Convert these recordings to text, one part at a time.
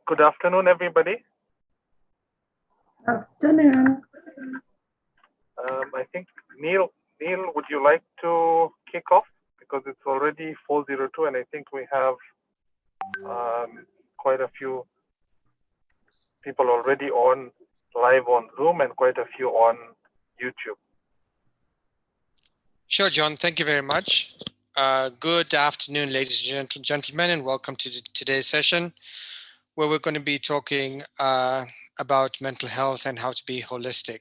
Good afternoon, everybody. Afternoon. I think Neil, would you like to kick off? Because it's already 4:02, and I think we have quite a few people already on live on Zoom and quite a few on YouTube. Sure, John. Thank you very much. Good afternoon, ladies and gentlemen, and welcome to today's session, where we're going to be talking about mental health and how to be holistic.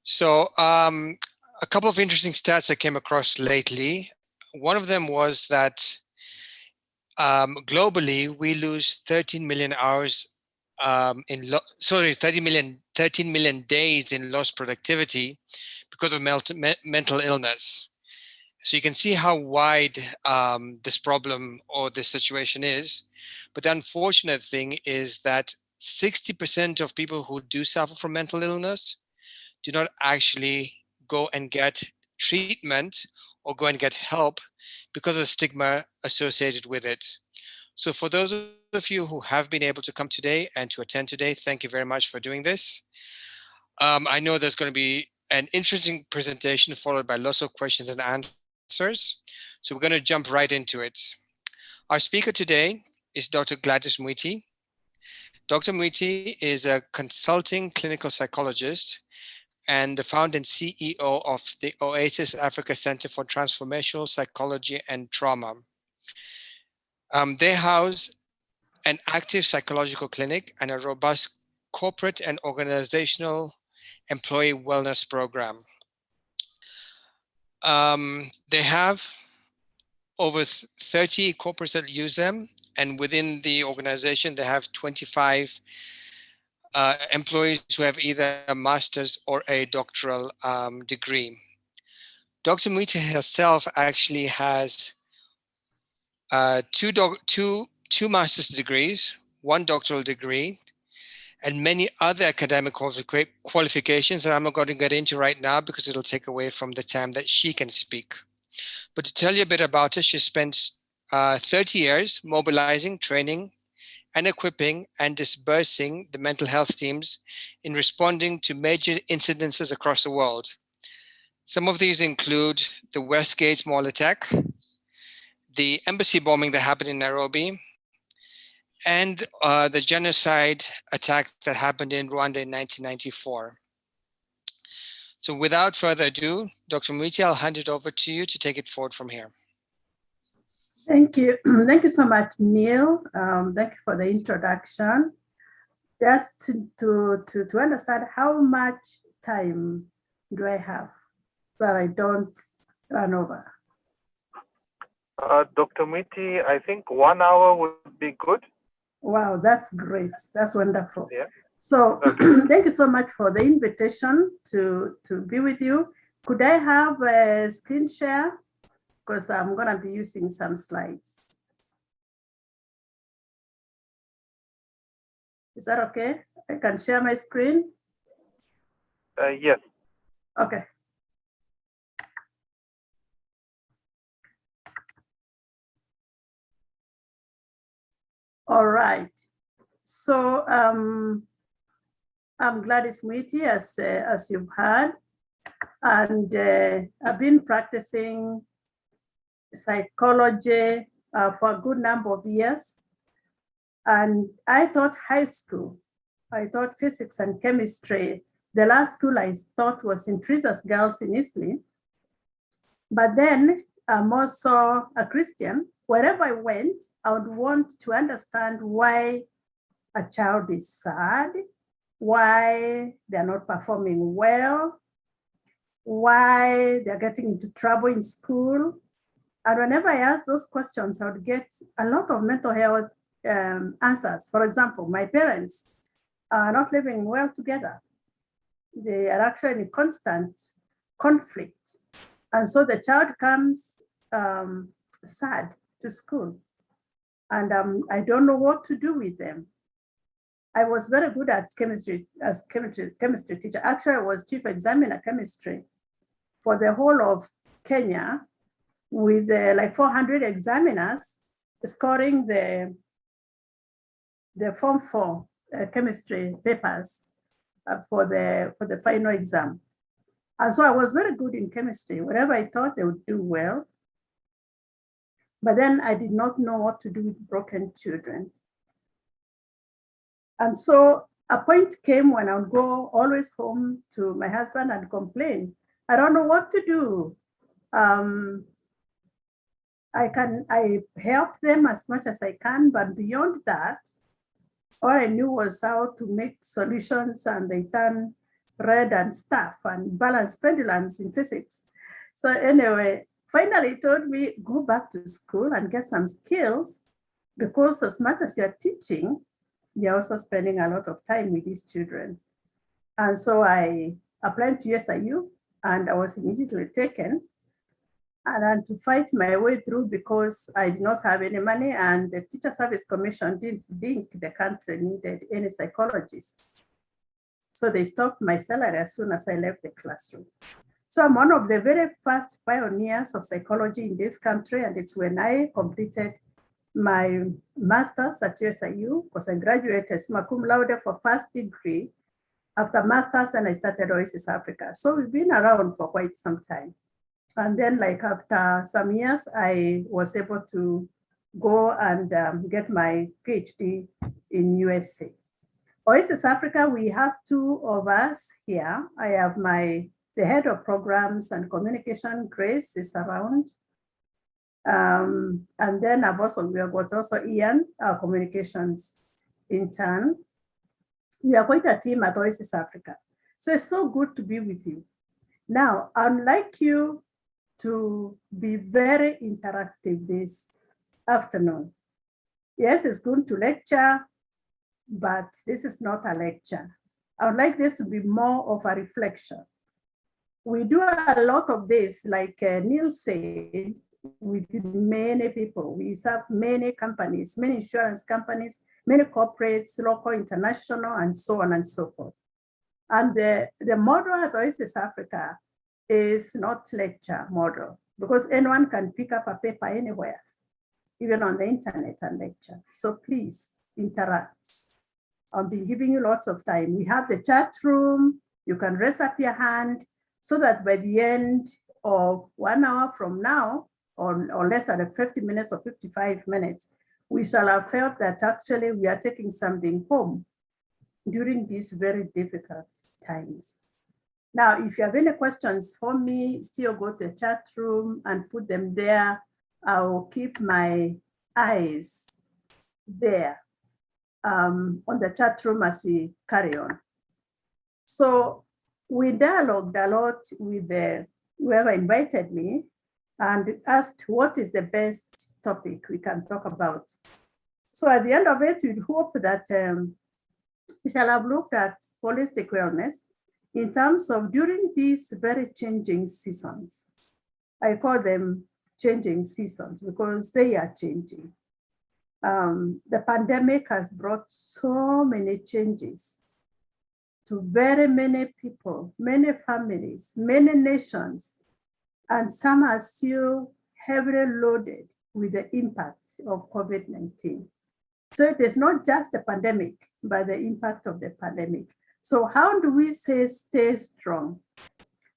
So a couple of interesting stats I came across lately. One of them was that globally, we lose 13 million hours 13 million days in lost productivity because of mental illness. So you can see how wide this problem or this situation is. But the unfortunate thing is that 60% of people who do suffer from mental illness do not actually go and get treatment or go and get help because of the stigma associated with it. So for those of you who have been able to come today and to attend today, thank you very much for doing this. I know there's going to be an interesting presentation followed by lots of questions and answers. So we're going to jump right into it. Our speaker today is Dr. Gladys Mwiti. Dr. Mwiti is a consulting clinical psychologist and the founder and CEO of the Oasis Africa Center for Transformational Psychology and Trauma. They house an active psychological clinic and a robust corporate and organizational employee wellness program. They have over 30 corporates that use them, and within the organization, they have 25 employees who have either a master's or a doctoral degree. Dr. Mwiti herself actually has two master's degrees, one doctoral degree, and many other academic qualifications that I'm not going to get into right now because it'll take away from the time that she can speak. But to tell you a bit about her, she spent 30 years mobilizing, training, and equipping and dispersing the mental health teams in responding to major incidences across the world. Some of these include the Westgate Mall attack, the embassy bombing that happened in Nairobi, and the genocide attack that happened in Rwanda in 1994. So without further ado, Dr. Mwiti, I'll hand it over to you to take it forward from here. Thank you. Thank you so much, Neil. Thank you for the introduction. Just to understand how much time do I have so that I don't run over? Dr. Mwiti, I think 1 hour would be good. Wow, that's great. That's wonderful. Yeah. So thank you so much for the invitation to be with you. Could I have a screen share? Because I'm going to be using some slides. Is that okay? I can share my screen? Yes. Okay. All right. So I'm Gladys Mwiti, as you've heard, and I've been practicing psychology for a good number of years. And I taught high school. I taught physics and chemistry. The last school I taught was in Teresa's Girls in Italy. But then I'm also a Christian. Wherever I went, I would want to understand why a child is sad, why they're not performing well, why they're getting into trouble in school. And whenever I asked those questions, I would get a lot of mental health answers. For example, my parents are not living well together. They are actually in constant conflict. And so the child comes sad to school. And I don't know what to do with them. I was very good at chemistry as chemistry teacher. Actually, I was chief examiner chemistry for the whole of Kenya with like 400 examiners scoring the the Form 4 chemistry papers for the final exam. And so I was very good in chemistry. Whatever I thought, they would do well. But then I did not know what to do with broken children. And so a point came when I would go always home to my husband and complain. I don't know what to do. I help them as much as I can, but beyond that, all I knew was how to make solutions, and they turn red and stuff and balance pendulums in physics. So anyway, finally he told me, go back to school and get some skills, because as much as you're teaching, you're also spending a lot of time with these children. And so I applied to SIU, and I was immediately taken. And then to fight my way through, because I did not have any money, and the Teacher Service Commission didn't think the country needed any psychologists. So they stopped my salary as soon as I left the classroom. So I'm one of the very first pioneers of psychology in this country, and it's when I completed my master's at SIU, because I graduated summa cum laude for first degree. After master's, then I started Oasis Africa. So we've been around for quite some time. And then like after some years, I was able to go and get my PhD in USA. Oasis Africa, we have two of us here. I have the head of programs and communication, Grace, is around. And then we have got also Ian, our communications intern. We are quite a team at Oasis Africa. So it's so good to be with you. Now, I'd like you to be very interactive this afternoon. Yes, it's good to lecture, but this is not a lecture. I would like this to be more of a reflection. We do a lot of this, like Neil said, with many people. We serve many companies, many insurance companies, many corporates, local, international, and so on and so forth. And the model at Oasis Africa is not lecture model, because anyone can pick up a paper anywhere, even on the internet, and lecture. So please interact. I've been giving you lots of time. We have the chat room. You can raise up your hand so that by the end of 1 hour from now, or less than 50 minutes or 55 minutes, we shall have felt that actually we are taking something home during these very difficult times. Now, if you have any questions for me, still go to the chat room and put them there. I will keep my eyes there on the chat room as we carry on. So we dialogued a lot with whoever invited me and asked what is the best topic we can talk about. So at the end of it, we hope that we shall have looked at holistic wellness in terms of during these very changing seasons. I call them changing seasons because they are changing. The pandemic has brought so many changes to very many people, many families, many nations, and some are still heavily loaded with the impact of COVID-19. So it is not just the pandemic, but the impact of the pandemic. So how do we stay strong?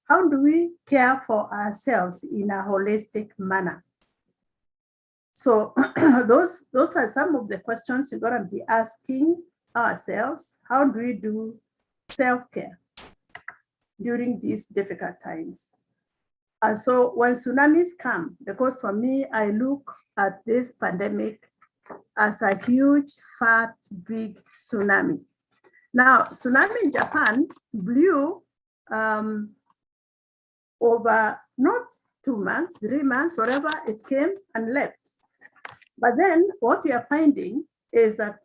How do we care for ourselves in a holistic manner? So those are some of the questions we're going to be asking ourselves. How do we do self-care during these difficult times? And so when tsunamis come, because for me, I look at this pandemic as a huge, fat, big tsunami. Now, tsunami in Japan blew over not 2 months, 3 months, whatever, it came and left. But then what we are finding is that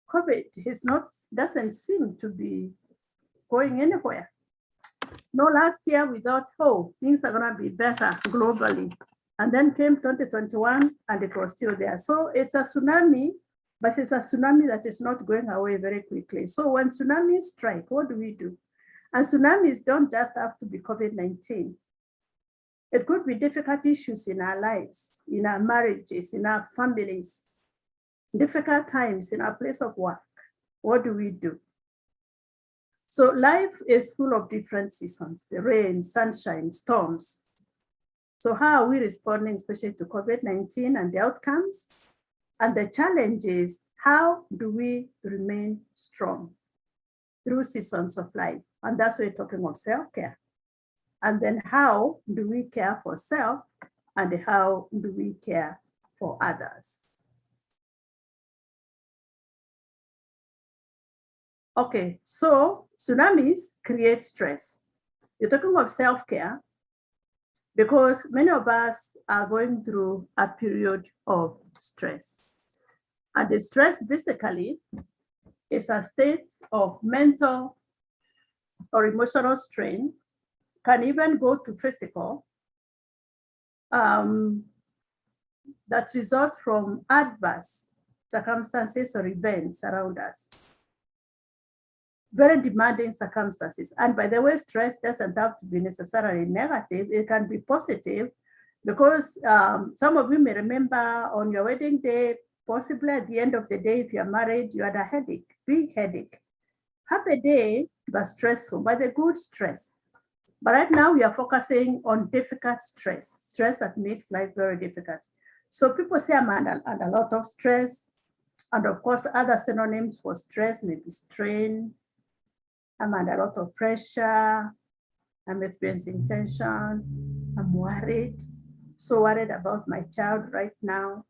COVID doesn't seem to be going anywhere. No, last year we thought, oh, things are going to be better globally. And then came 2021 and it was still there. So it's a tsunami, but it's a tsunami that is not going away very quickly. So when tsunamis strike, what do we do? And tsunamis don't just have to be COVID-19. It could be difficult issues in our lives, in our marriages, in our families, difficult times in our place of work, what do we do? So life is full of different seasons, the rain, sunshine, storms. So how are we responding, especially to COVID-19 and the outcomes? And the challenge is, how do we remain strong through seasons of life? And that's why we're talking of self-care. And then how do we care for self, and how do we care for others? Okay, so tsunamis create stress. You're talking of self-care because many of us are going through a period of stress. And the stress basically is a state of mental or emotional strain, can even go to physical, that results from adverse circumstances or events around us. Very demanding circumstances. And by the way, stress doesn't have to be necessarily negative. It can be positive, because some of you may remember on your wedding day, possibly at the end of the day, if you're married, you had a headache, big headache. Happy day, but stressful, but a good stress. But right now we are focusing on difficult stress, stress that makes life very difficult. So people say I'm under a lot of stress. And of course, other synonyms for stress may be strain. I'm under a lot of pressure. I'm experiencing tension. I'm worried. So worried about my child right now.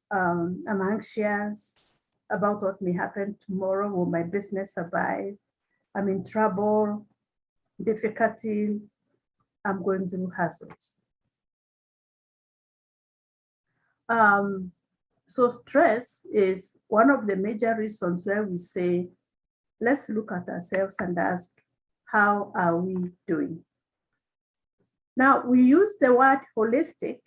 I'm anxious about what may happen tomorrow. Will my business survive? I'm in trouble, difficulty. I'm going through hassles. So stress is one of the major reasons where we say, let's look at ourselves and ask, how are we doing? Now, we use the word holistic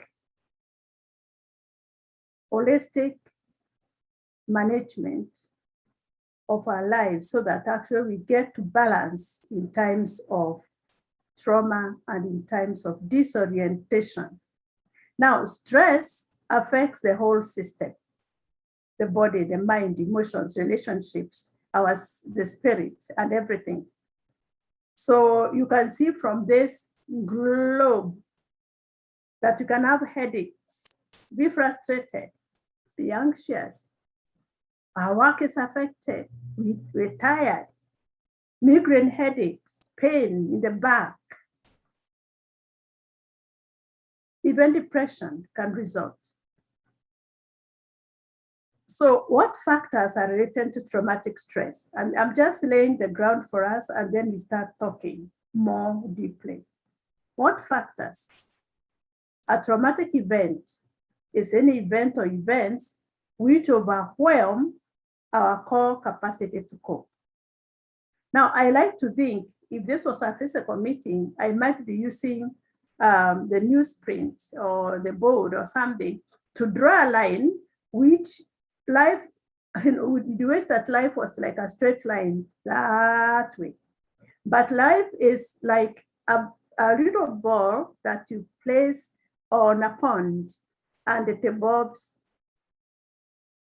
management of our lives, so that actually we get to balance in times of trauma and in times of disorientation. Now, stress affects the whole system, the body, the mind, emotions, relationships, the spirit, and everything. So you can see from this globe that you can have headaches, be frustrated, be anxious. Our work is affected, we're tired, migraine headaches, pain in the back. Even depression can result. So what factors are related to traumatic stress? And I'm just laying the ground for us, and then we start talking more deeply. What factors? A traumatic event is any event or events which overwhelm our core capacity to cope. Now, I like to think if this was a physical meeting, I might be using the newsprint or the board or something to draw a line which life, the way that life was like a straight line that way. But life is like a little ball that you place on a pond, and it bobs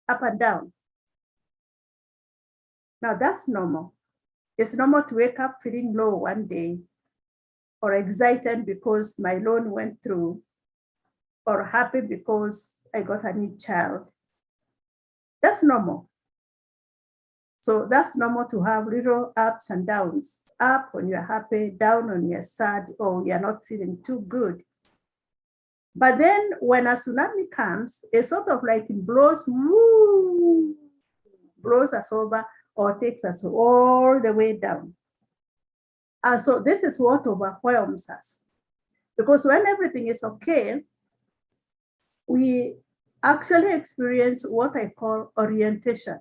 up and down. Now that's normal. It's normal to wake up feeling low one day, or excited because my loan went through, or happy because I got a new child. That's normal. So that's normal to have little ups and downs. Up when you're happy, down when you're sad, or you're not feeling too good. But then when a tsunami comes, it sort of like it blows us over, or takes us all the way down. And so this is what overwhelms us. Because when everything is okay, we actually experience what I call orientation.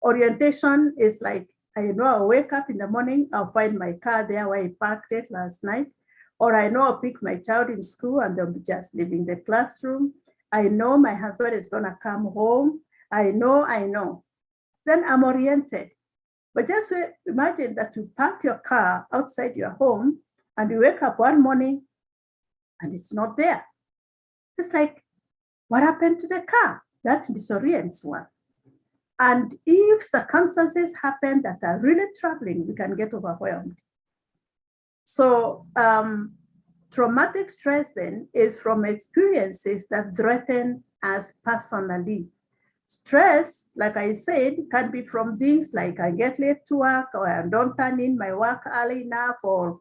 Orientation is like, I'll wake up in the morning, I'll find my car there where I parked it last night. Or I know I'll pick my child in school and they'll be just leaving the classroom. I know my husband is gonna come home. I know. Then I'm oriented. But just imagine that you park your car outside your home and you wake up one morning and it's not there. It's like, what happened to the car? That disorients one. And if circumstances happen that are really troubling, we can get overwhelmed. So traumatic stress then is from experiences that threaten us personally. Stress, like I said, can be from things like I get late to work, or I don't turn in my work early enough, or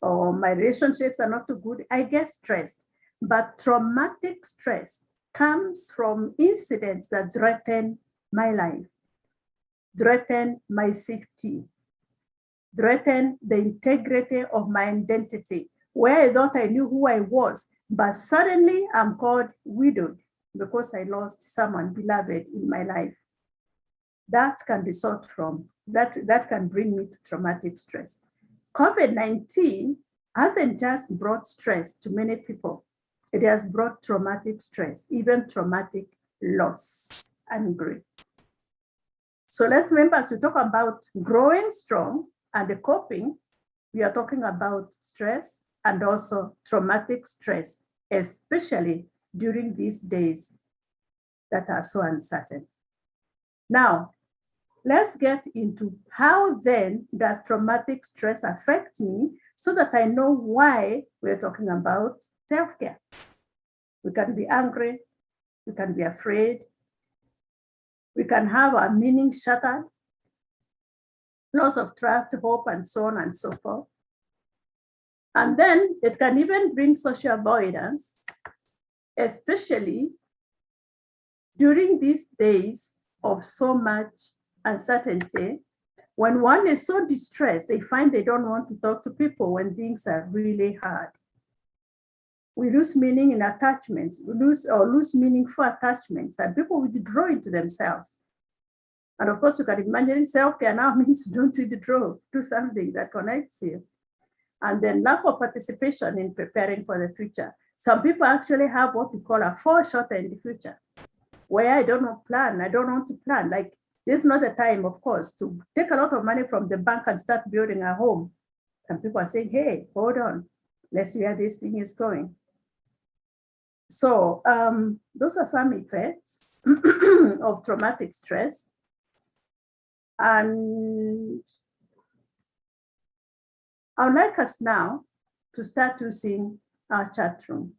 my relationships are not too good. I get stressed. But traumatic stress comes from incidents that threaten my life, threaten my safety, threaten the integrity of my identity, where I thought I knew who I was, but suddenly I'm called widowed because I lost someone beloved in my life. That can result from, that can bring me to traumatic stress. COVID-19 hasn't just brought stress to many people. It has brought traumatic stress, even traumatic loss and grief. So let's remember, as we talk about growing strong and the coping, we are talking about stress and also traumatic stress, especially during these days that are so uncertain. Now, let's get into how then does traumatic stress affect me, so that I know why we're talking about self-care. We can be angry, we can be afraid, we can have our meaning shattered, loss of trust, hope, and so on and so forth. And then it can even bring social avoidance, especially during these days of so much uncertainty. When one is so distressed, they find they don't want to talk to people when things are really hard. We lose meaning in attachments, we lose meaningful attachments, and people withdraw into themselves. And of course, you can imagine self-care now means don't withdraw, do something that connects you. And then lack of participation in preparing for the future. Some people actually have what we call a foreshot in the future, where I don't want to plan. Like, this is not the time, of course, to take a lot of money from the bank and start building a home. Some people are saying, hey, hold on, let's see where this thing is going. So those are some effects of traumatic stress. And I would like us now to start using our chat room.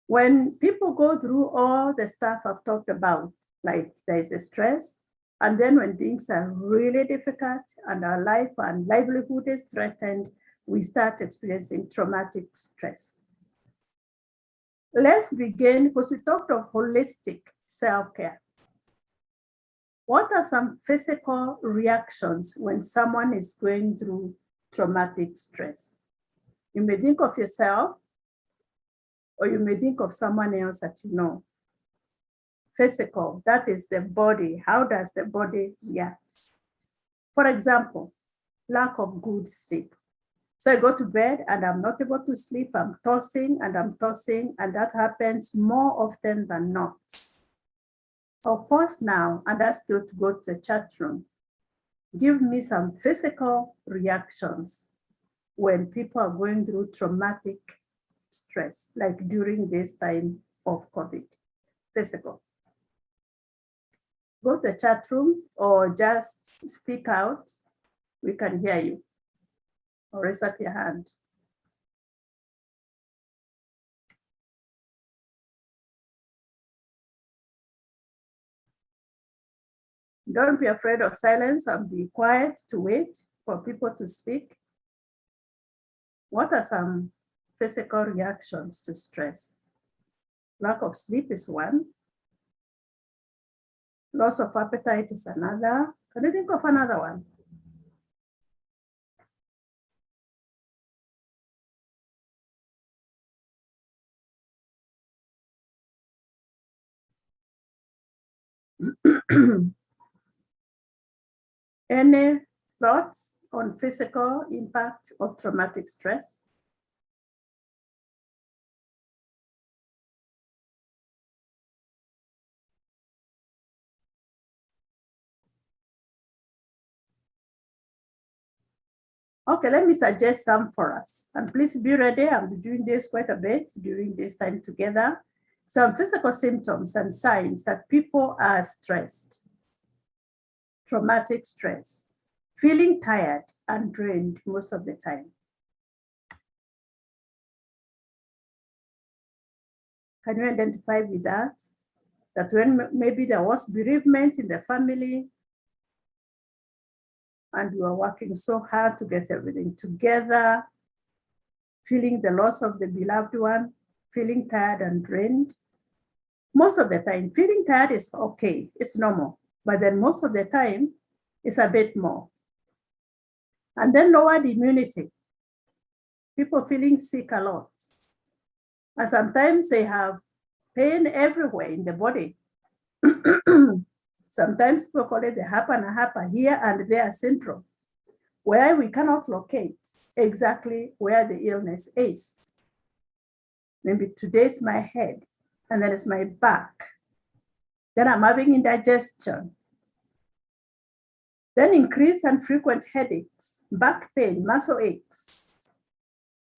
When people go through all the stuff I've talked about, like there's the stress, and then when things are really difficult and our life and livelihood is threatened, we start experiencing traumatic stress. Let's begin, because we talked of holistic self-care. What are some physical reactions when someone is going through traumatic stress? You may think of yourself, or you may think of someone else that you know. Physical, that is the body. How does the body react? For example, lack of good sleep. So I go to bed and I'm not able to sleep. I'm tossing, and that happens more often than not. I'll pause now and ask you to go to the chat room. Give me some physical reactions when people are going through traumatic stress, like during this time of COVID. Physical. Go to the chat room or just speak out. We can hear you. Or raise up your hand. Don't be afraid of silence and be quiet to wait for people to speak. What are some physical reactions to stress? Lack of sleep is one. Loss of appetite is another. Can you think of another one? Any thoughts on physical impact of traumatic stress? Okay, let me suggest some for us. And please be ready. I'll be doing this quite a bit during this time together. some physical symptoms and signs that people are stressed, traumatic stress, feeling tired and drained most of the time. Can you identify with that? That when maybe there was bereavement in the family and you are working so hard to get everything together, feeling the loss of the beloved one, feeling tired and drained. Most of the time, feeling tired is okay, it's normal, but then most of the time, it's a bit more. And then lowered immunity, people feeling sick a lot. And sometimes they have pain everywhere in the body. Sometimes people call it the hapa here and there syndrome, where we cannot locate exactly where the illness is. Maybe today's my head, and then it's my back. Then I'm having indigestion. Then increased and frequent headaches, back pain, muscle aches,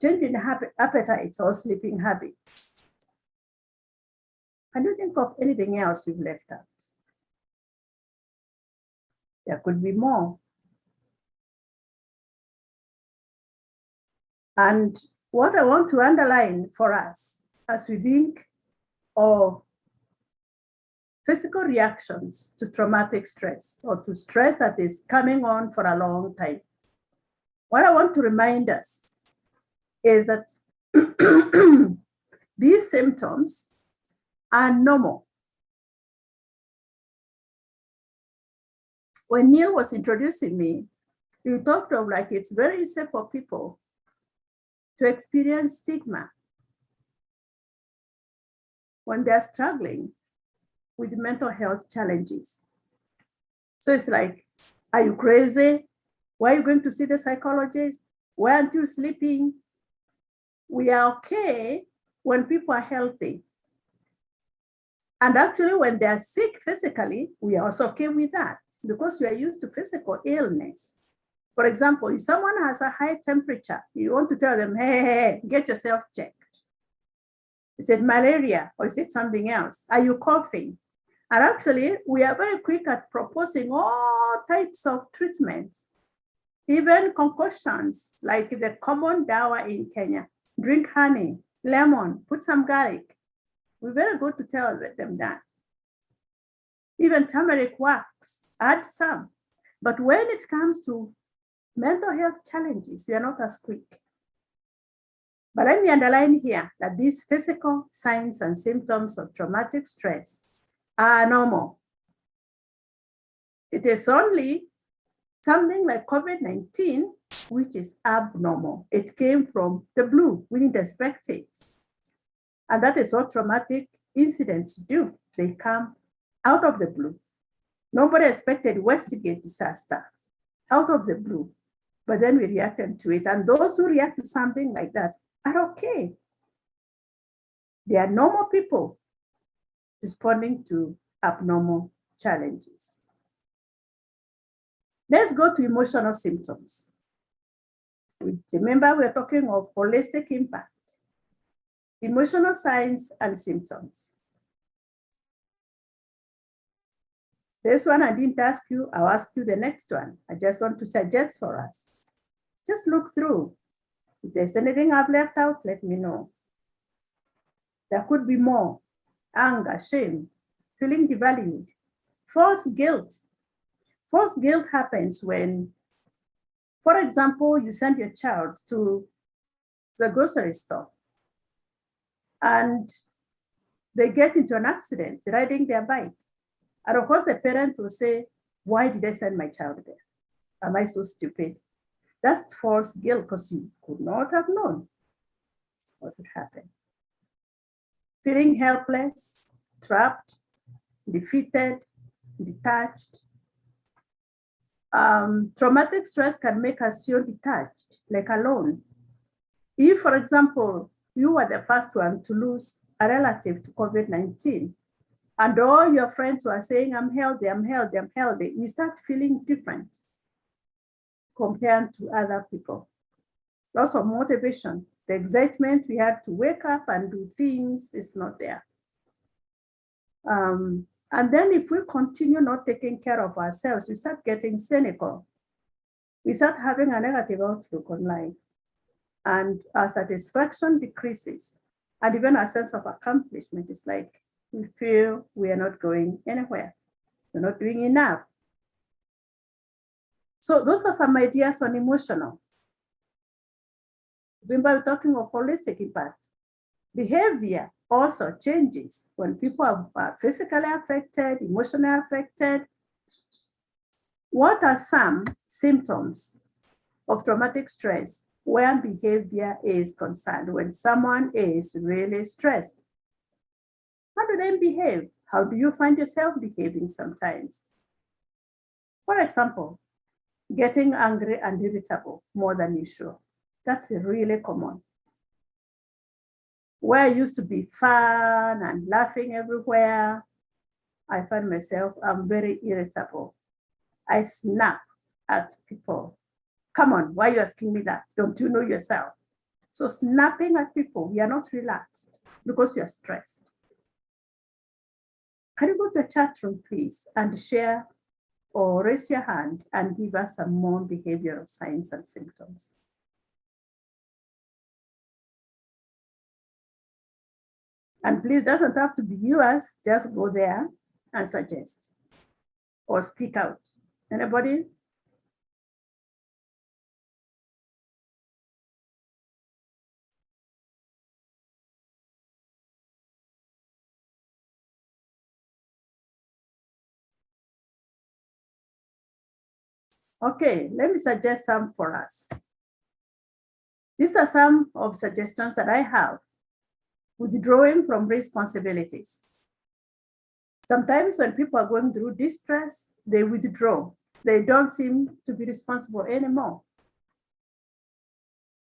change in appetite or sleeping habits. Can you think of anything else we've left out? There could be more. And what I want to underline for us as we think of physical reactions to traumatic stress or to stress that is coming on for a long time, what I want to remind us is that these symptoms are normal. When Neil was introducing me, he talked of like it's very easy for people to experience stigma when they're struggling with mental health challenges. So it's like, are you crazy? Why are you going to see the psychologist? Why aren't you sleeping? We are okay when people are healthy. And actually, when they're sick physically, we are also okay with that because we are used to physical illness. For example, if someone has a high temperature, you want to tell them, hey, get yourself checked. Is it malaria or is it something else? Are you coughing? And actually, we are very quick at proposing all types of treatments, even concoctions like the common dawa in Kenya. Drink honey, lemon, put some garlic. We're very good to tell them that. Even turmeric works, add some. But when it comes to mental health challenges, we are not as quick. But let me underline here that these physical signs and symptoms of traumatic stress are normal. It is only something like COVID-19, which is abnormal. It came from the blue, we didn't expect it. And that is what traumatic incidents do. They come out of the blue. Nobody expected Westgate disaster out of the blue, but then we reacted to it. And those who react to something like that are okay. They are normal people responding to abnormal challenges. Let's go to emotional symptoms. Remember, we're talking of holistic impact, emotional signs and symptoms. This one I didn't ask you, I'll ask you the next one. I just want to suggest for us. Just look through. If there's anything I've left out, let me know. There could be more. Anger, shame, feeling devalued, false guilt. False guilt happens when, for example, you send your child to the grocery store and they get into an accident riding their bike. And of course, the parent will say, why did I send my child there? Am I so stupid? That's false guilt because you could not have known what would happen. Feeling helpless, trapped, defeated, detached. Traumatic stress can make us feel detached, like alone. If, for example, you were the first one to lose a relative to COVID-19, and all your friends were saying, I'm healthy, I'm healthy, I'm healthy, you start feeling different compared to other people. Loss of motivation, the excitement we had to wake up and do things is not there. And then if we continue not taking care of ourselves, we start getting cynical. We start having a negative outlook on life, and our satisfaction decreases. And even our sense of accomplishment is like we feel we are not going anywhere. We're not doing enough. So those are some ideas on emotional. When we're talking of holistic impact, behavior also changes when people are physically affected, emotionally affected. What are some symptoms of traumatic stress where behavior is concerned, when someone is really stressed? How do they behave? How do you find yourself behaving sometimes? For example, getting angry and irritable more than usual. That's really common. Where I used to be fun and laughing everywhere, I find myself, I'm very irritable. I snap at people. Come on, why are you asking me that? Don't you know yourself? So snapping at people, you are not relaxed because you're stressed. Can you go to the chat room, please, and share or raise your hand and give us some more behavioral signs and symptoms? And please, doesn't have to be yours, just go there and suggest or speak out. Anybody? Okay, let me suggest some for us. These are some of suggestions that I have. Withdrawing from responsibilities. Sometimes when people are going through distress, they withdraw. They don't seem to be responsible anymore.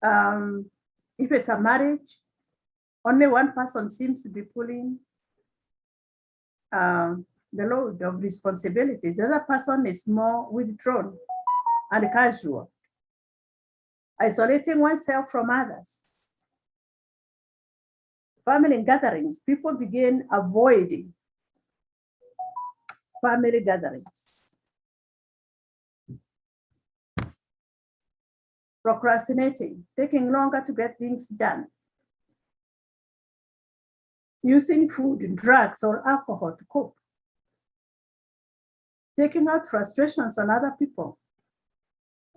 If it's a marriage, only one person seems to be pulling the load of responsibilities. The other person is more withdrawn and casual, isolating oneself from others. Family gatherings, people begin avoiding family gatherings. Procrastinating, taking longer to get things done. Using food, drugs, or alcohol to cope. Taking out frustrations on other people.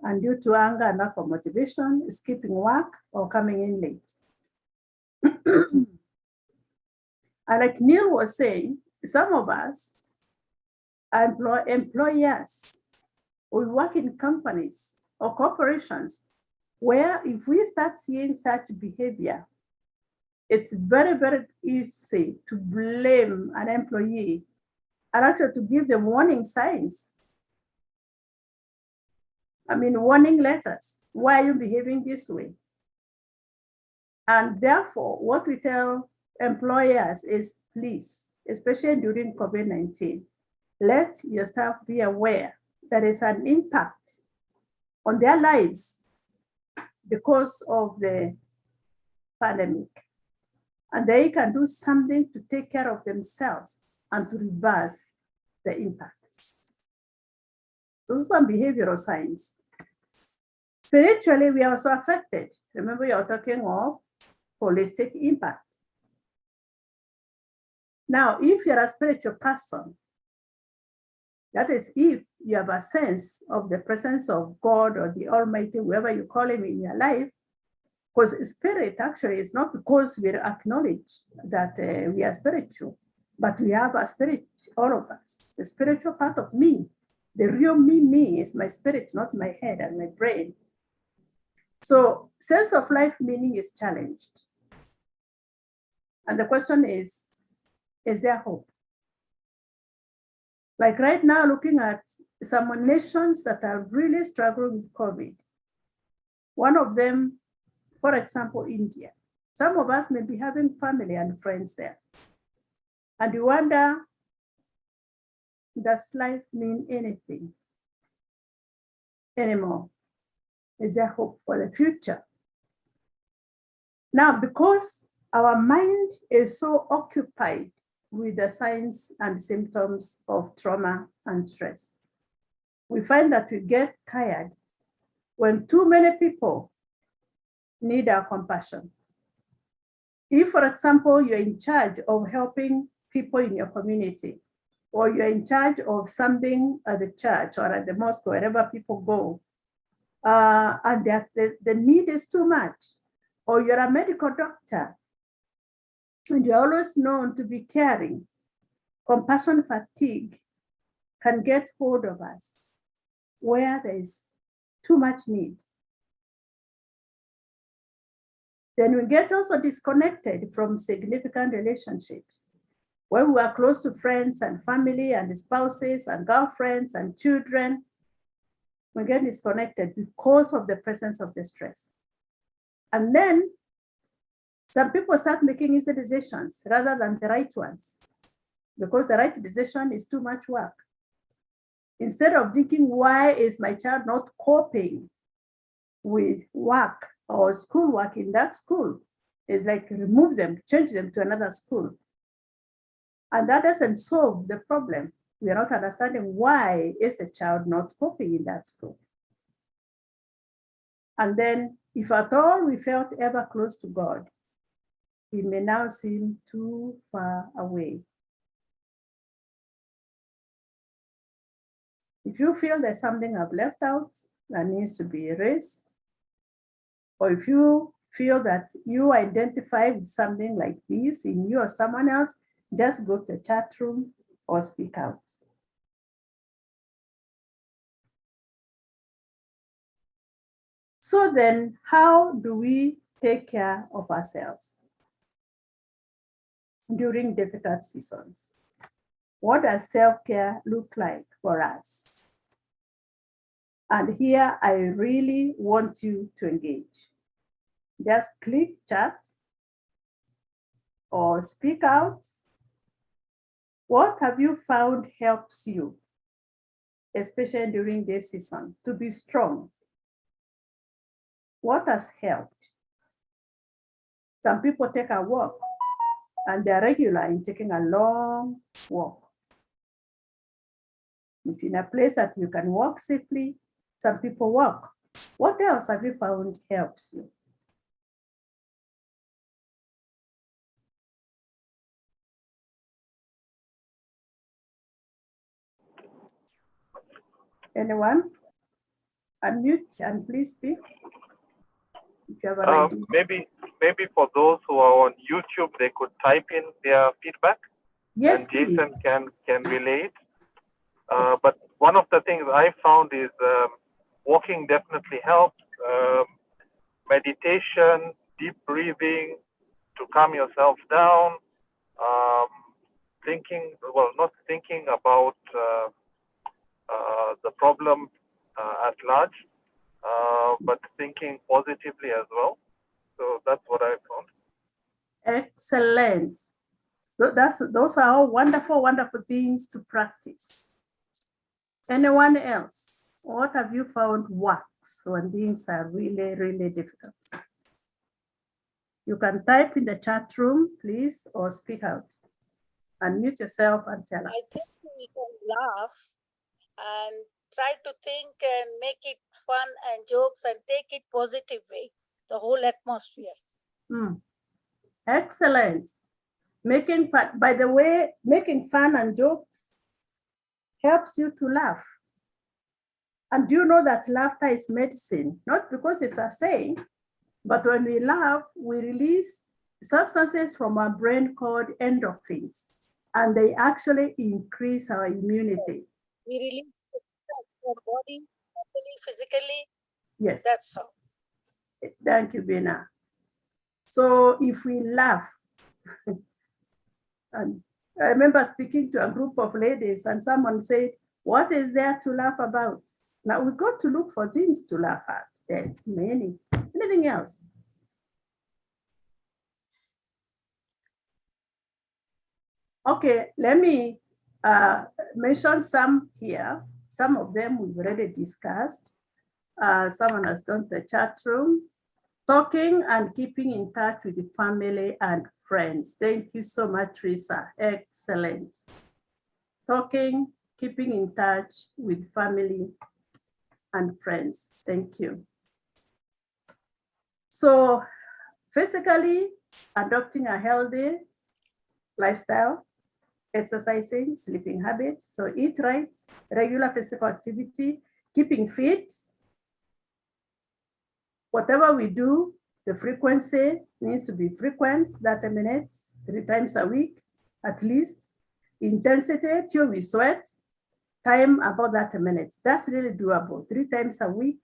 And due to anger and lack of motivation, skipping work or coming in late. And like Neil was saying, some of us are employers. We work in companies or corporations where if we start seeing such behavior, it's very, very easy to blame an employee and actually to give them warning signs. I mean, warning letters. Why are you behaving this way? And therefore, what we tell employers is, please, especially during COVID-19, let your staff be aware there is an impact on their lives because of the pandemic. And they can do something to take care of themselves and to reverse the impact. Those are some behavioral signs. Spiritually, we are also affected. Remember, you're talking of holistic impact. Now, if you're a spiritual person, that is, if you have a sense of the presence of God or the Almighty, whoever you call him in your life, because spirit actually is not because we acknowledge that we are spiritual, but we have a spirit, all of us, the spiritual part of me. The real me is my spirit, not my head and my brain. So sense of life meaning is challenged. And the question is there hope? Like right now, looking at some nations that are really struggling with COVID. One of them, for example, India. Some of us may be having family and friends there. And you wonder, does life mean anything anymore? Is there hope for the future? Now, because our mind is so occupied with the signs and symptoms of trauma and stress. We find that we get tired when too many people need our compassion. If, for example, you're in charge of helping people in your community, or you're in charge of something at the church or at the mosque, wherever people go, and that the need is too much, or you're a medical doctor, and you're always known to be caring, compassion fatigue can get hold of us where there is too much need. Then we get also disconnected from significant relationships. When we are close to friends and family and spouses and girlfriends and children, we get disconnected because of the presence of the stress. And then some people start making easy decisions rather than the right ones, because the right decision is too much work. Instead of thinking, why is my child not coping with work or schoolwork in that school? It's like remove them, change them to another school. And that doesn't solve the problem. We are not understanding why is a child not coping in that school. And then if at all we felt ever close to God, we may now seem too far away. If you feel there's something I've left out that needs to be erased, or if you feel that you identify with something like this in you or someone else, just go to the chat room or speak out. So then, how do we take care of ourselves during difficult seasons? What does self-care look like for us? And here, I really want you to engage. Just click chat or speak out. What have you found helps you, especially during this season, to be strong? What has helped? Some people take a walk, and they're regular in taking a long walk. If you're in a place that you can walk safely, some people walk. What else have you found helps you? Anyone? Unmute and please speak. If you have an idea. Maybe for those who are on YouTube, they could type in their feedback. Yes, and Jason please. can relate. Yes. But one of the things I found is walking definitely helps. Meditation, deep breathing to calm yourself down. Not thinking about the problem at large, but thinking positively as well. So that's what I found. Excellent. Those are all wonderful, wonderful things to practice. Anyone else? What have you found works when things are really, really difficult? You can type in the chat room, please, or speak out. Unmute yourself and tell us. I think we can laugh and try to think and make it fun and jokes and take it positive way, the whole atmosphere. Excellent. Making fun, by the way, making fun and jokes helps you to laugh. And do you know that laughter is medicine? Not because it's a saying, but when we laugh, we release substances from our brain called endorphins, and they actually increase our immunity. We release stress from body, mentally, physically. Yes. That's all. Thank you, Bina. So if we laugh, and I remember speaking to a group of ladies and someone said, what is there to laugh about? Now we got to look for things to laugh at. There's many. Anything else? Okay, let me mention some here. Some of them we've already discussed. Someone has gone to the chat room. Talking and keeping in touch with the family and friends. Thank you so much, Risa. Excellent. Talking, keeping in touch with family and friends. Thank you. So physically, adopting a healthy lifestyle, exercising, sleeping habits. So eat right, regular physical activity, keeping fit. Whatever we do, the frequency needs to be frequent, 30 minutes, 3 times a week, at least. Intensity, till we sweat, time about 30 minutes. That's really doable, 3 times a week.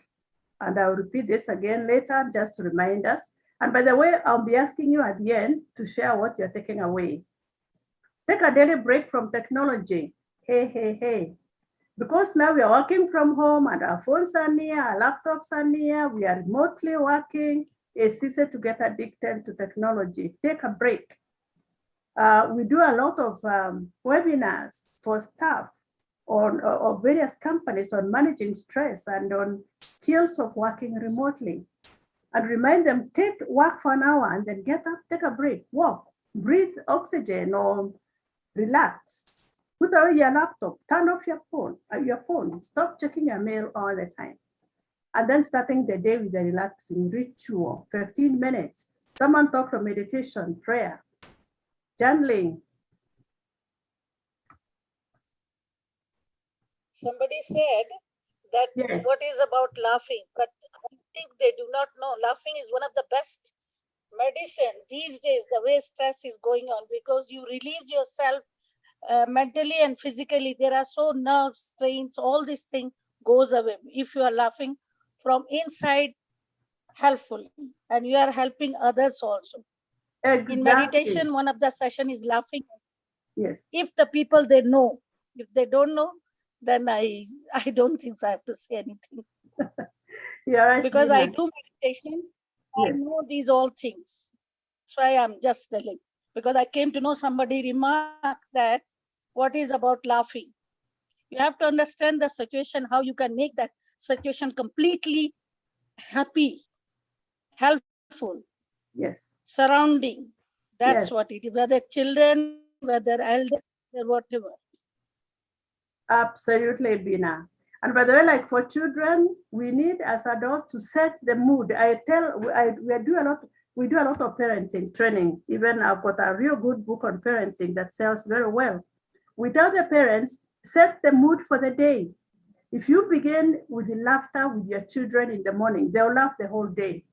And I'll repeat this again later, just to remind us. And by the way, I'll be asking you at the end to share what you're taking away. Take a daily break from technology. Hey. Because now we are working from home and our phones are near, our laptops are near, we are remotely working. It's easy to get addicted to technology. Take a break. We do a lot of webinars for staff of various companies on managing stress and on skills of working remotely. And remind them, work for an hour and then get up, take a break, walk, breathe oxygen or relax. Put away your laptop, turn off your phone, stop checking your mail all the time. And then starting the day with a relaxing ritual, 15 minutes. Someone talked from meditation, prayer, journaling. Somebody said that Yes. what is about laughing, but I think they do not know. Laughing is one of the best medicine these days, the way stress is going on, because you release yourself mentally and physically. There are so nerve strains, all this thing goes away if you are laughing from inside helpfully, and you are helping others also. Exactly. In meditation, one of the session is laughing. Yes. If the people they know, if they don't know, then I don't think I have to say anything. Yeah, right, because Nina. I do meditation, Yes. I know these all things. That's why I'm just telling. Because I came to know somebody remarked that what is about laughing. You have to understand the situation, how you can make that situation completely happy, helpful. Yes. Surrounding. That's Yes. what it is. Whether children, whether elders, whatever. Absolutely, Bina. And by the way, like for children, we need as adults to set the mood. We do a lot of parenting training. Even I've got a real good book on parenting that sells very well. Without the parents, set the mood for the day. If you begin with laughter with your children in the morning, they'll laugh the whole day.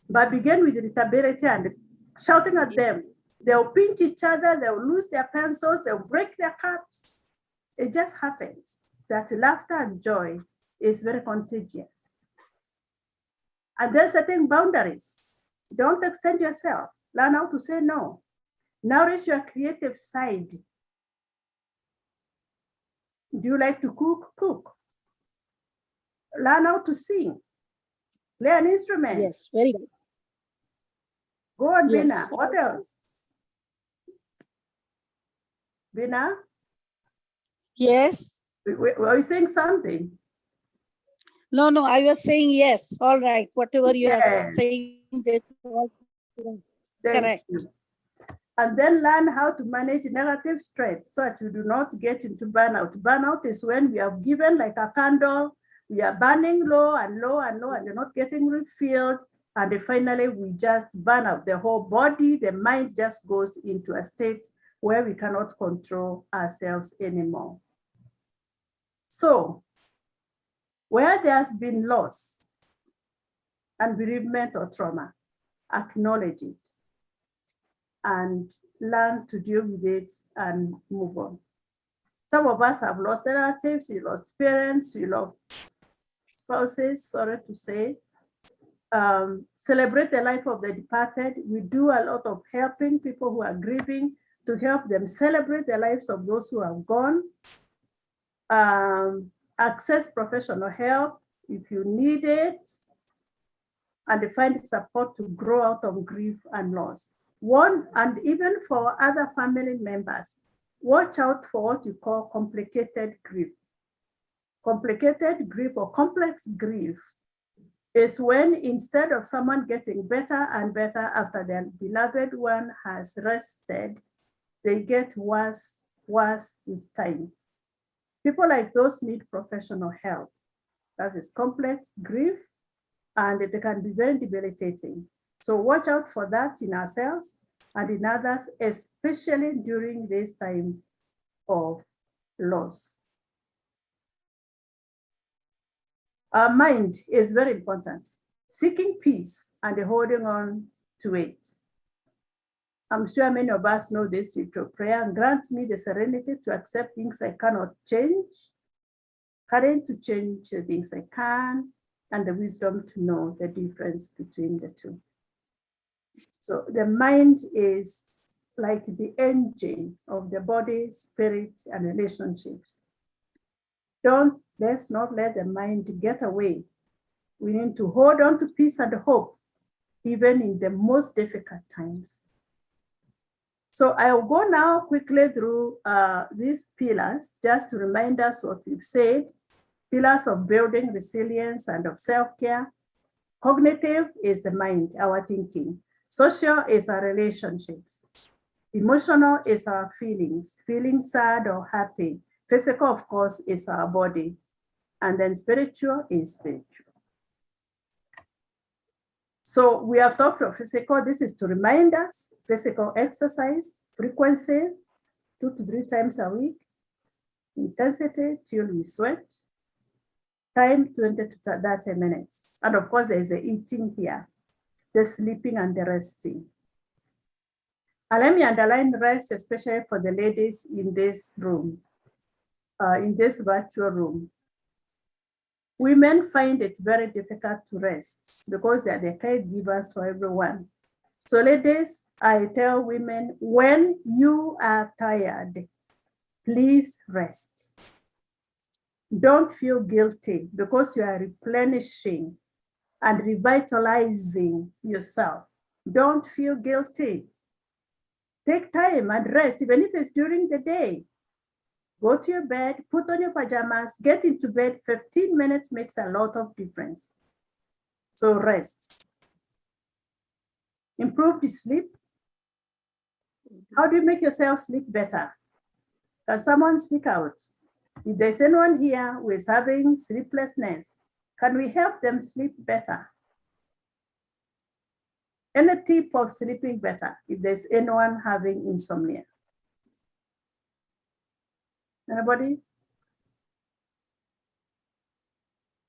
But begin with irritability and shouting at them. They'll pinch each other, they'll lose their pencils, they'll break their cups. It just happens that laughter and joy is very contagious. And then setting boundaries. Don't extend yourself. Learn how to say no. Nourish your creative side. Do you like to cook? Cook. Learn how to sing. Play an instrument. Yes, very good. Go on, Yes. Bina. What else? Bina? Yes. Were you saying something? No, I was saying yes. All right. Whatever you Yes. are saying, that's all correct. Thank you. And then learn how to manage negative stress so that you do not get into burnout. Burnout is when we have given like a candle, we are burning low and low and low, and you're not getting refilled. And then finally, we just burn out. The whole body, the mind just goes into a state where we cannot control ourselves anymore. So, where there's been loss and bereavement or trauma, acknowledge it and learn to deal with it and move on. Some of us have lost relatives, we lost parents, we lost spouses, sorry to say. Celebrate the life of the departed. We do a lot of helping people who are grieving to help them celebrate the lives of those who have gone. Access professional help if you need it, and find support to grow out of grief and loss. One, and even for other family members, watch out for what you call complicated grief. Complicated grief or complex grief is when instead of someone getting better and better after their beloved one has rested, they get worse with time. People like those need professional help. That is complex grief, and it can be very debilitating. So watch out for that in ourselves and in others, especially during this time of loss. Our mind is very important. Seeking peace and holding on to it. I'm sure many of us know this through prayer. Grant me the serenity to accept things I cannot change, courage to change the things I can, and the wisdom to know the difference between the two. So the mind is like the engine of the body, spirit, and relationships. Let's not let the mind get away. We need to hold on to peace and hope, even in the most difficult times. So I'll go now quickly through these pillars, just to remind us what we've said. Pillars of building resilience and of self-care. Cognitive is the mind, our thinking. Social is our relationships. Emotional is our feelings, feeling sad or happy. Physical, of course, is our body. And then spiritual is spiritual. So we have talked of physical. This is to remind us, physical exercise, frequency, 2 to 3 times a week, intensity till we sweat, time 20 to 30 minutes. And of course, there's the eating here, the sleeping and the resting. And let me underline rest, especially for the ladies in this room, in this virtual room. Women find it very difficult to rest because they are the caregivers for everyone. So ladies, I tell women, when you are tired, please rest. Don't feel guilty because you are replenishing and revitalizing yourself. Don't feel guilty. Take time and rest, even if it's during the day. Go to your bed, put on your pajamas, get into bed. 15 minutes makes a lot of difference. So rest. Improve the sleep. How do you make yourself sleep better? Can someone speak out? If there's anyone here who is having sleeplessness, can we help them sleep better? Any tip of sleeping better if there's anyone having insomnia? Anybody?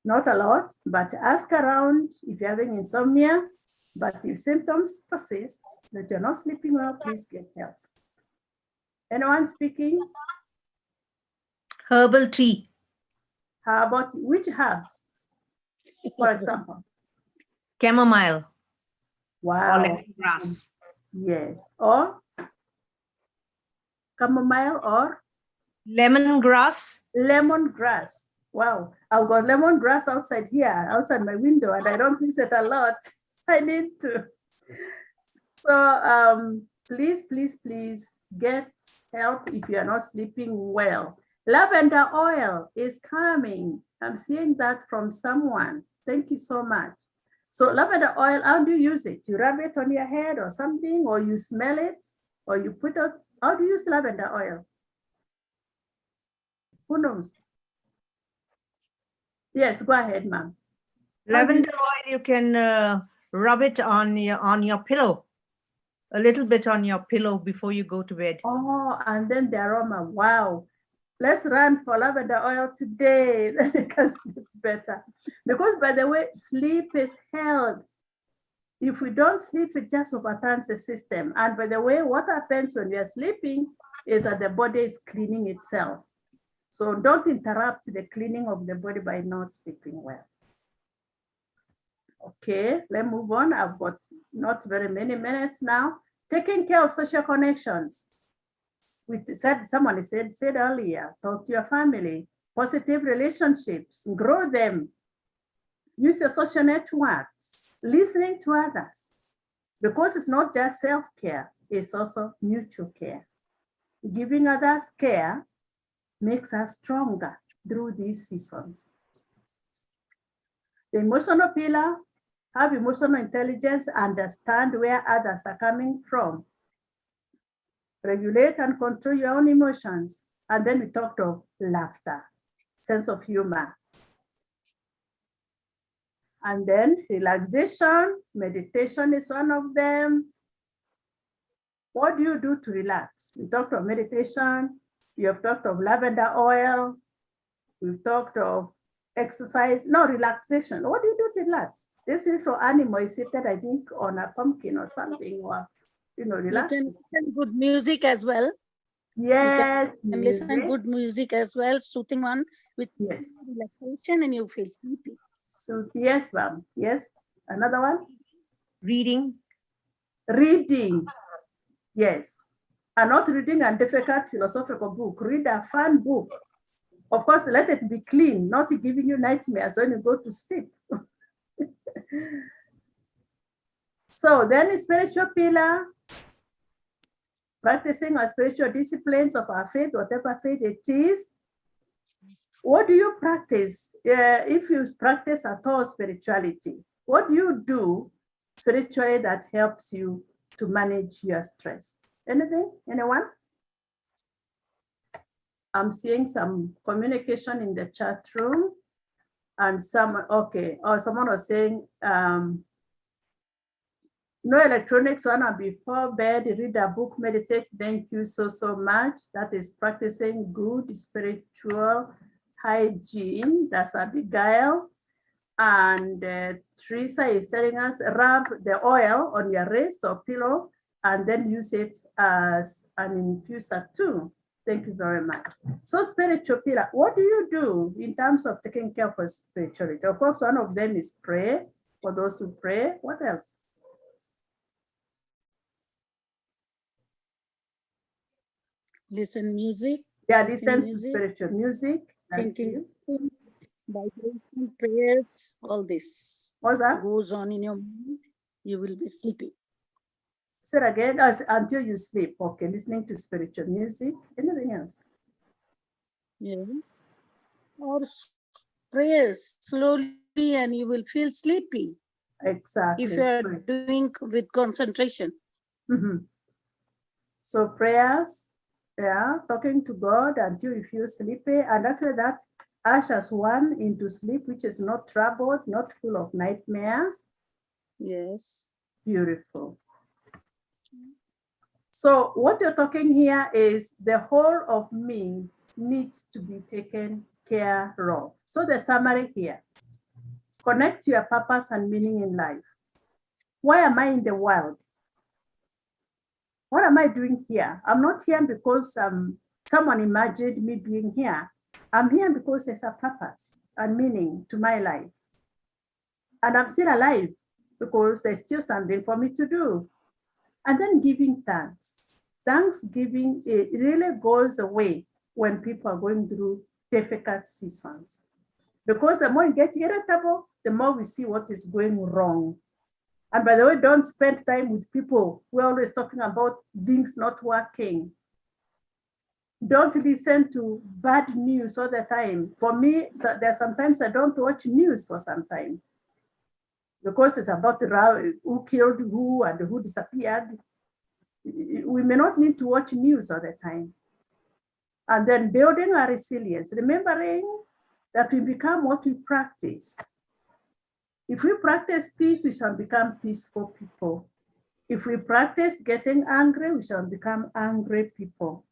Not a lot, but ask around if you're having insomnia, but if symptoms persist, that you're not sleeping well, please get help. Anyone speaking? Herbal tea. How about which herbs, for example? Chamomile. Wow. Or lemongrass. Yes, or chamomile or? Lemongrass. Lemongrass. Wow, I've got lemongrass outside here, outside my window, and I don't use it a lot. I need to. So please, please, please get help if you are not sleeping well. Lavender oil is coming. I'm seeing that from someone. Thank you so much. So lavender oil, how do you use it? You rub it on your head or something, or you smell it, or you put it, how do you use lavender oil? Who knows? Yes, go ahead, ma'am. Lavender oil, you can rub it on your pillow. A little bit on your pillow before you go to bed. Oh, and then the aroma, wow. Let's run for lavender oil today. Then you can sleep better. Because by the way, sleep is health. If we don't sleep, it just overturns the system. And by the way, what happens when we are sleeping is that the body is cleaning itself. So don't interrupt the cleaning of the body by not sleeping well. Okay, let's move on. I've got not very many minutes now. Taking care of social connections. Someone said earlier, talk to your family, positive relationships, grow them. Use your social networks, listening to others. Because it's not just self-care, it's also mutual care. Giving others care makes us stronger through these seasons. The emotional pillar, have emotional intelligence, understand where others are coming from. Regulate and control your own emotions. And then we talked of laughter, sense of humor. And then relaxation, meditation is one of them. What do you do to relax? We talked of meditation. We have talked of lavender oil. We've talked of exercise, no, relaxation. What do you do to relax? This little animal is seated, I think, on a pumpkin or something, or, relax. You can listen good music as well. Yes. You can listen good music as well, soothing one with relaxation, and you feel sleepy. So, yes, ma'am. Yes. Another one? Reading. Reading. Yes. And not reading a difficult philosophical book. Read a fun book. Of course, let it be clean, not giving you nightmares when you go to sleep. So then spiritual pillar, practicing our spiritual disciplines of our faith, whatever faith it is. What do you practice? If you practice at all spirituality, what do you do spiritually that helps you to manage your stress? Anything? Anyone? I'm seeing some communication in the chat room, and someone was saying, no electronics on or before bed, read a book, meditate. Thank you so much. That is practicing good spiritual hygiene. That's Abigail. And Teresa is telling us, rub the oil on your wrist or pillow and then use it as an infuser too. Thank you very much. So spiritual pillar, what do you do in terms of taking care of spirituality? Of course, one of them is pray, for those who pray. What else? Listen music. Yeah, listen to spiritual music. Thinking, vibration, prayers, all this. What's that? Goes on in your mind, you will be sleepy. Say it again, until you sleep. Okay, listening to spiritual music. Anything else? Yes. Or prayers slowly and you will feel sleepy. Exactly. If you are doing with concentration. Mm-hmm. So prayers, yeah, talking to God until you feel sleepy. And after that, ushers one into sleep, which is not troubled, not full of nightmares. Yes. Beautiful. So what you're talking here is the whole of me needs to be taken care of. So the summary here, connect your purpose and meaning in life. Why am I in the world? What am I doing here? I'm not here because someone imagined me being here. I'm here because there's a purpose and meaning to my life. And I'm still alive because there's still something for me to do. And then giving thanks. Thanksgiving, it really goes away when people are going through difficult seasons. Because the more you get irritable, the more we see what is going wrong. And by the way, don't spend time with people who are always talking about things not working. Don't listen to bad news all the time. For me, there's sometimes I don't watch news for some time because it's about who killed who and who disappeared. We may not need to watch news all the time. And then building our resilience, remembering that we become what we practice. If we practice peace, we shall become peaceful people. If we practice getting angry, we shall become angry people.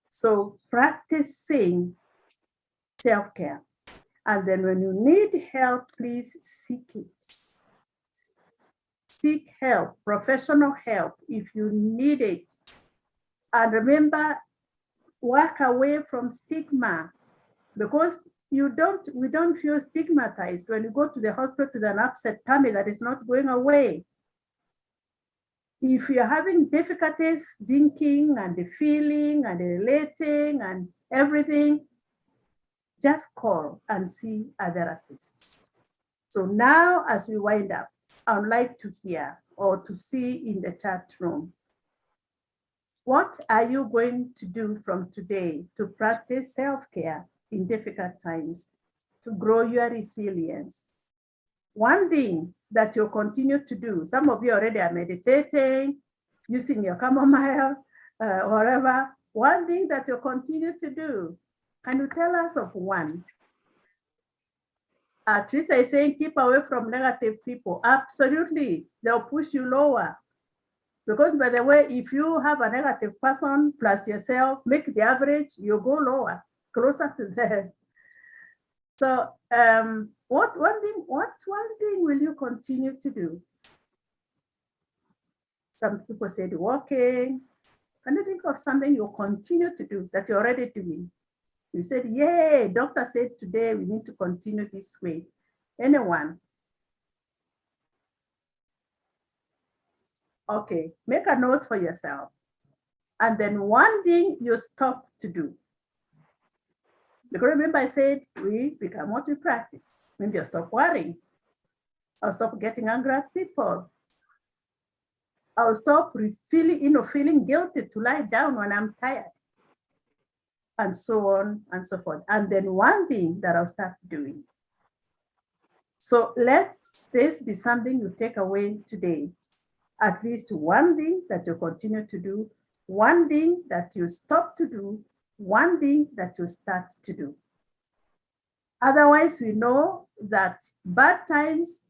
So practicing self-care. And then when you need help, please seek it. Seek help, professional help, if you need it. And remember, work away from stigma, because we don't feel stigmatized when you go to the hospital with an upset tummy that is not going away. If you're having difficulties thinking and feeling and relating and everything, just call and see a therapist. So now, as we wind up, I would like to hear or to see in the chat room, what are you going to do from today to practice self-care in difficult times, to grow your resilience, one thing that you'll continue to do. Some of you already are meditating, using your chamomile, whatever. One thing that you'll continue to do. Can you tell us of one? Teresa is saying keep away from negative people. Absolutely, they'll push you lower. Because by the way, if you have a negative person plus yourself, make the average, you go lower, closer to them. So what one thing will you continue to do? Some people said walking. Can you think of something you continue to do that you're already doing? You said, yay, doctor said today we need to continue this way. Anyone? Okay, make a note for yourself. And then one thing you stop to do. Because remember I said we become what we practice. Maybe I'll stop worrying. I'll stop getting angry at people. I'll stop feeling guilty to lie down when I'm tired. And so on and so forth. And then one thing that I'll start doing. So let this be something you take away today. At least one thing that you continue to do, one thing that you stop to do, one thing that you start to do. Otherwise, we know that bad times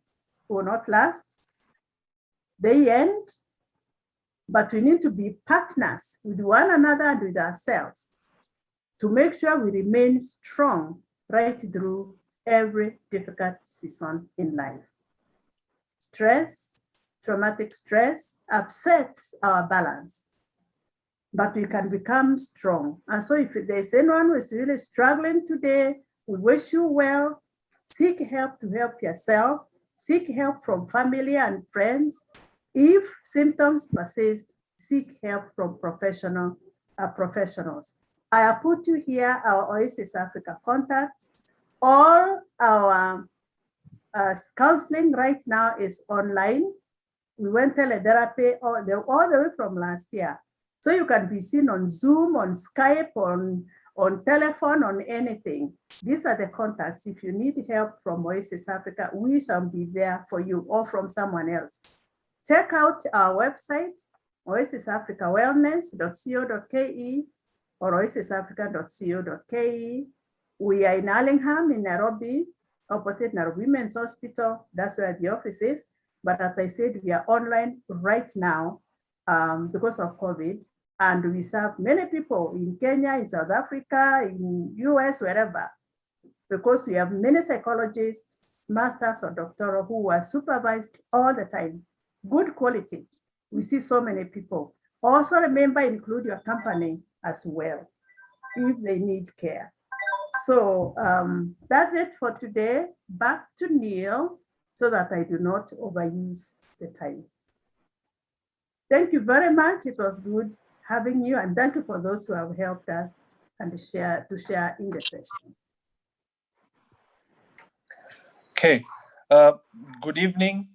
will not last. They end, but we need to be partners with one another and with ourselves to make sure we remain strong right through every difficult season in life. Stress, traumatic stress upsets our balance, but we can become strong. And so if there's anyone who is really struggling today, we wish you well. Seek help to help yourself. Seek help from family and friends. If symptoms persist, seek help from professionals. I have put you here, our Oasis Africa contacts. All our counseling right now is online. We went teletherapy all the way from last year. So you can be seen on Zoom, on Skype, on telephone, on anything. These are the contacts. If you need help from Oasis Africa, we shall be there for you or from someone else. Check out our website, oasisafricawellness.co.ke or oasisafrica.co.ke. We are in Allingham in Nairobi, opposite Nairobi Women's Hospital. That's where the office is. But as I said, we are online right now because of COVID. And we serve many people in Kenya, in South Africa, in US, wherever. Because we have many psychologists, masters or doctoral who are supervised all the time. Good quality. We see so many people. Also remember, include your company as well, if they need care. So that's it for today. Back to Neil, so that I do not overuse the time. Thank you very much. It was good having you, and thank you for those who have helped us and to share in the session. Okay. Good evening,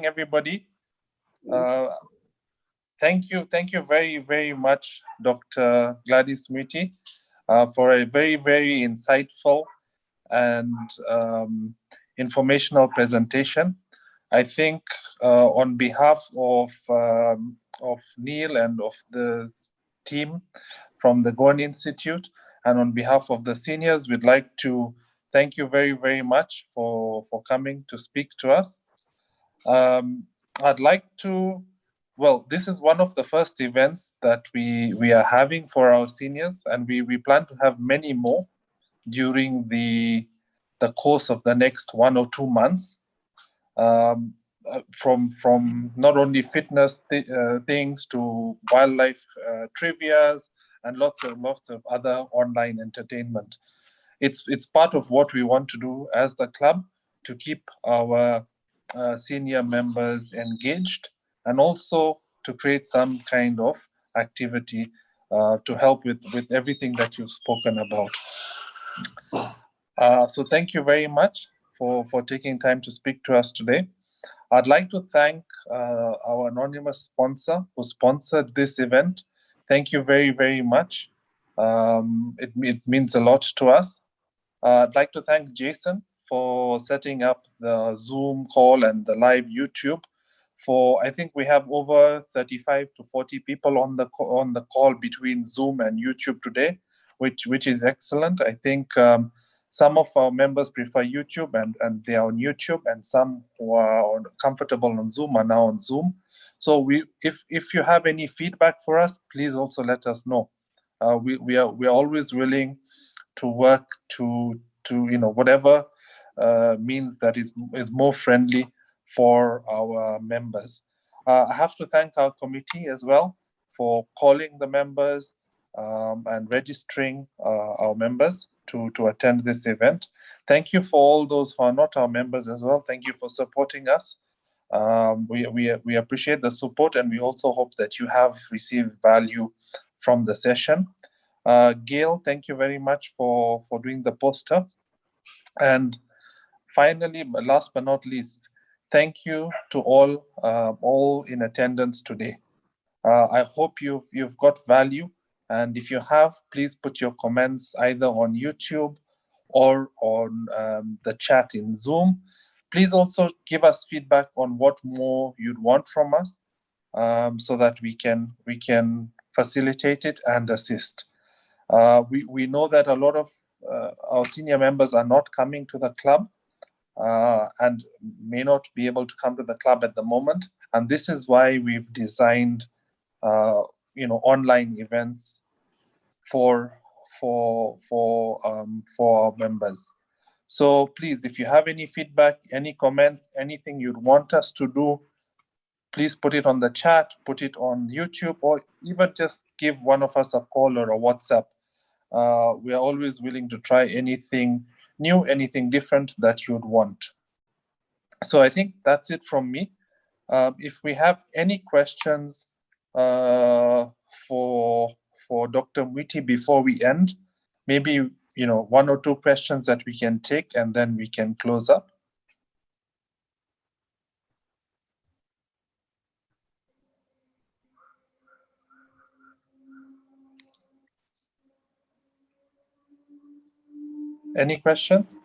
everybody. Thank you very, very much, Dr. Gladys Mwiti, for a very, very insightful and informational presentation. I think on behalf of Neil and of the team from the Goan Institute, and on behalf of the seniors, we'd like to thank you very, very much for coming to speak to us. I'd like to, well, this is one of the first events that we are having for our seniors, and we plan to have many more during the course of the next 1 or 2 months. From not only fitness things to wildlife trivias and lots of other online entertainment. It's part of what we want to do as the club to keep our senior members engaged, and also to create some kind of activity to help with everything that you've spoken about. So thank you very much for taking time to speak to us today. I'd like to thank our anonymous sponsor who sponsored this event. Thank you very, very much. It means a lot to us. I'd like to thank Jason for setting up the Zoom call and the live YouTube. I think we have over 35 to 40 people on the call between Zoom and YouTube today, which is excellent. I think some of our members prefer YouTube and they are on YouTube, and some who are comfortable on Zoom are now on Zoom. So if you have any feedback for us, please also let us know. We are always willing to work to whatever means that is more friendly for our members. I have to thank our committee as well for calling the members and registering our members to attend this event. Thank you for all those who are not our members as well. Thank you for supporting us. We appreciate the support, and we also hope that you have received value from the session. Gail, thank you very much for doing the poster. And finally, last but not least, thank you to all in attendance today. I hope you've got value, and if you have, please put your comments either on YouTube or on the chat in Zoom. Please also give us feedback on what more you'd want from us, so that we can facilitate it and assist. We know that a lot of our senior members are not coming to the club and may not be able to come to the club at the moment, and this is why we've designed online events for our members. So please, if you have any feedback, any comments, anything you'd want us to do, please put it on the chat, put it on YouTube, or even just give one of us a call or a WhatsApp. We are always willing to try anything new, anything different that you'd want. So I think that's it from me. If we have any questions for Dr. Mwiti before we end, maybe one or two questions that we can take, and then we can close up. Any questions?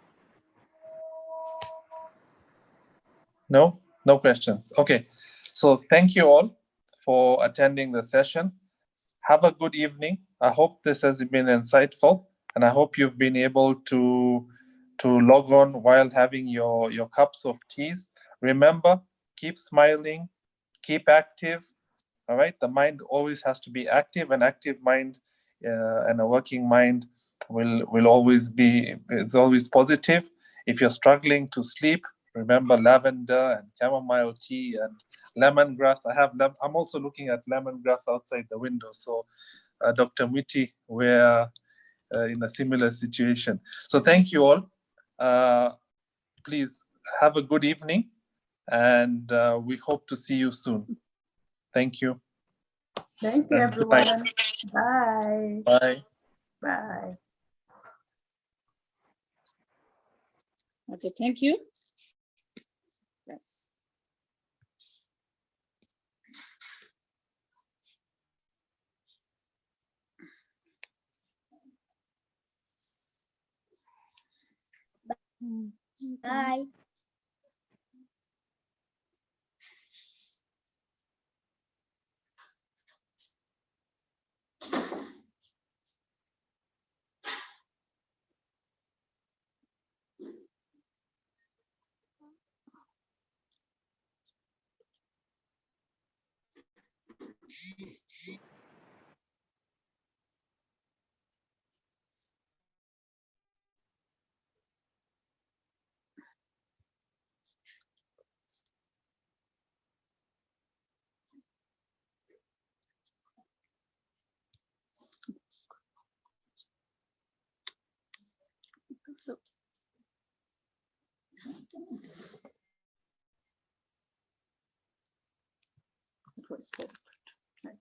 No questions. Okay, so thank you all for attending the session. Have a good evening. I hope this has been insightful, and I hope you've been able to log on while having your cups of teas. Remember, keep smiling, keep active. All right, the mind always has to be active. An active mind and a working mind will always be, it's always positive. If you're struggling to sleep, remember lavender and chamomile tea and lemongrass. I'm also looking at lemongrass outside the window. So Dr. Mwiti, we're in a similar situation. So thank you all. Please have a good evening, and we hope to see you soon. Thank you. Thank you, everyone. Bye. Bye. Bye. Okay, thank you. Yes. Bye. It was perfect. Right.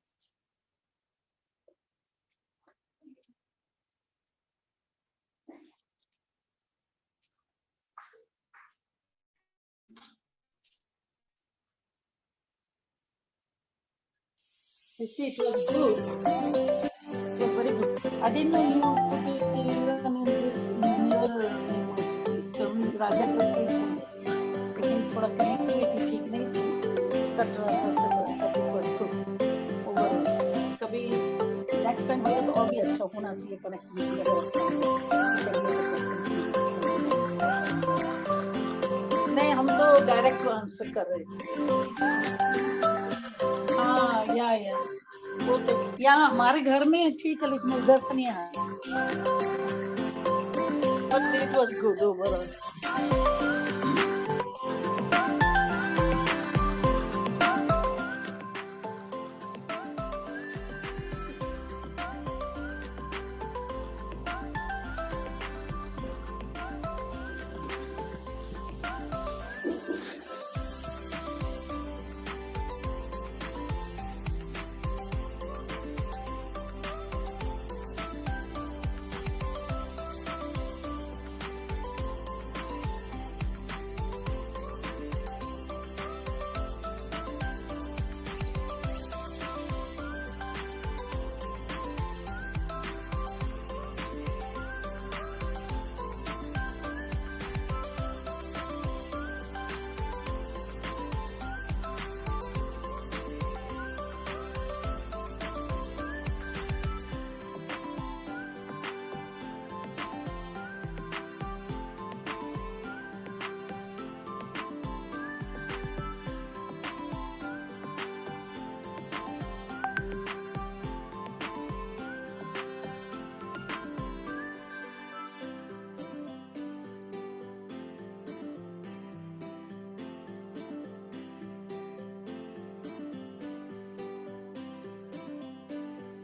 You see, it was good. It was very good. I didn't know you put it even in this in your राजा का सही सुन, लेकिन थोड़ा connectivity ठीक नहीं थी, cut रहा था सब, ओवरऑल कभी नेक्स्ट टाइम होगा तो और भी अच्छा होना चाहिए कनेक्टिविटी अगर अच्छा नहीं, हम तो डायरेक्ट आंसर कर रहे थे। हाँ या वो तो यहाँ हमारे घर में ठीक है, लेकिन उधर से नहीं आया, but it was good overall.